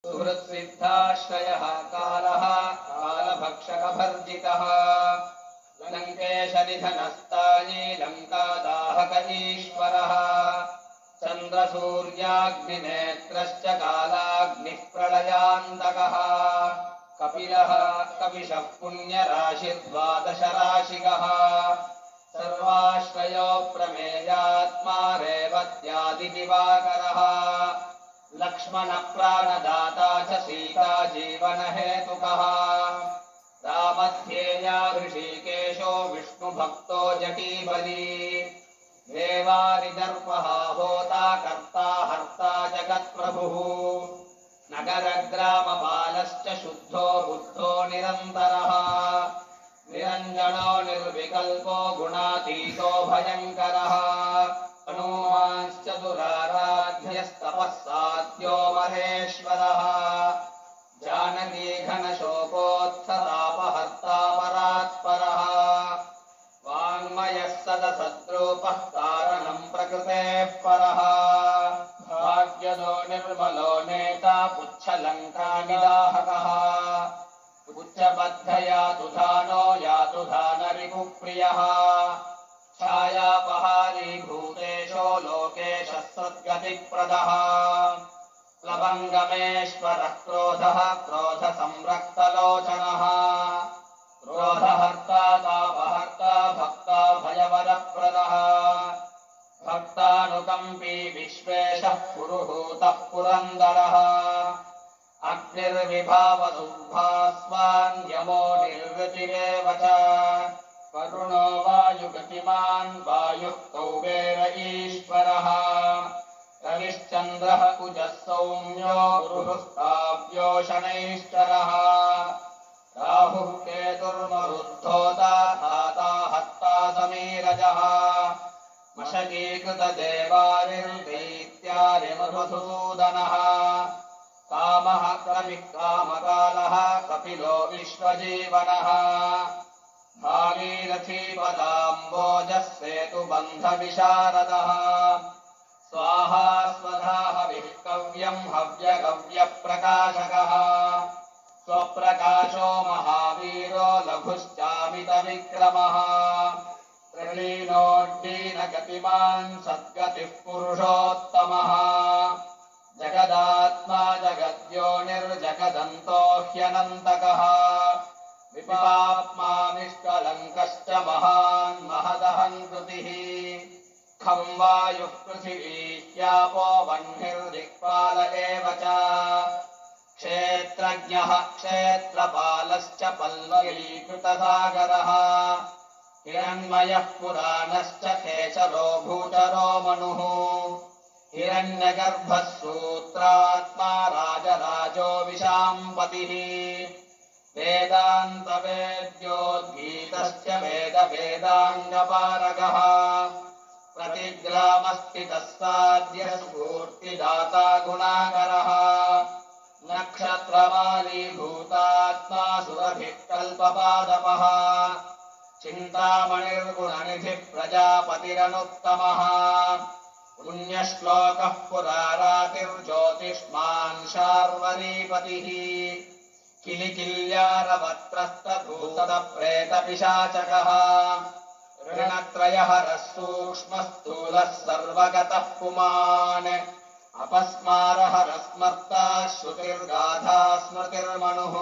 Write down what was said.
सुहृत्सिद्धाश्रयः कालः कालभक्षकभर्जितः लङ्केशनिधनस्तायी लङ्कादाहक ईश्वरः चन्द्रसूर्याग्निनेत्रश्च कालाग्निः प्रलयान्तकः कपिलः कपिशः पुण्यराशिर्द्वादशराशिकः सर्वाश्रयो प्रमेयात्मा रेवत्यादिदिवाकरः लक्ष्मणप्राणदाता च सीता जीवनहेतुकः रामध्येया ऋषिकेशो विष्णुभक्तो जटीबली देवारिदर्पः होता कर्ता हर्ता जगत्प्रभुः नगरग्रामपालश्च शुद्धो बुद्धो निरन्तरः निरञ्जनो निर्विकल्पो गुणातीतो भयङ्करः हनुमांश्च दुराराध्यस्तपः साध्यो महेश्वरः जानकी घनशोकोत्थतापहर्ता परात्परः वाङ्मयः सदसद्रूपः कारणम् प्रकृतेः परः भाग्यदो निर्मलो नेता पुच्छलङ्कानिदाहकः उच्चबद्धयातुधानो यातुधानरिपुप्रियः छायापहारी भूतेशो लोकेशः सद्गतिप्रदः प्लवङ्गमेश्वरः क्रोधः क्रोधसंरक्तलोचनः क्रोधहर्ता तापहर्ता भक्ता भयवरप्रदः भक्तानुकम्पी विश्वेशः पुरुहूतः पुरन्दरः अग्निर्विभावदुर्भास्वान् यमो निर्वृतिरेव च वरुणो वायुगतिमान् वायुः कौबेर ईश्वरः रविश्चन्द्रः कुजः सौम्यो गुरुः शनैश्चरः राहुः केतुर्मरुद्धोता धाता हत्ता समीरजः मशकीकृतदेवारिर्दैत्यारिमधुसूदनः कामः कविः कामकालः कपिलो विश्वजीवनः भागीरथी पदाम्बोजः सेतुबन्धविशारदः स्वाहा स्वधा हविः कव्यम् हव्यकव्यप्रकाशकः स्वप्रकाशो महावीरो लघुश्चामितविक्रमः प्रलीनोड्डीनगतिमान् सद्गतिः पुरुषोत्तमः जगदात्मा जगद्योनिर्जगदन्तो ह्यनन्तकः विपाप्मा निष्कलङ्कश्च महान् महदहङ्कृतिः खं वायुः पृथिवीह्यापो वह्निर्दिक्पाल एव च क्षेत्रज्ञः क्षेत्रपालश्च पल्लवीकृतसागरः हिरण्मयः पुराणश्च खेचरो भूचरो मनुः हिरण्यगर्भः सूत्रात्मा राजराजो विशाम्पतिः वेदान्तवेद्योद्गीतश्च वेदवेदाङ्गपारगः प्रतिग्रामस्थितः साध्यः स्फूर्तिदाता गुणाकरः नक्षत्रमाली भूतात्मा सुरभिः कल्पपादपः चिन्तामणिर्गुणनिधिः प्रजापतिरनुत्तमः पुण्यश्लोकः पुरारातिर्ज्योतिष्मान् शार्वरीपतिः किलिकिल्यारवत्रस्तभूतप्रेतपिशाचकः ऋणत्रयहरः सूक्ष्मस्थूलः सर्वगतः पुमान् अपस्मारहरः स्मर्ता श्रुतिर्गाधा स्मृतिर्मनुः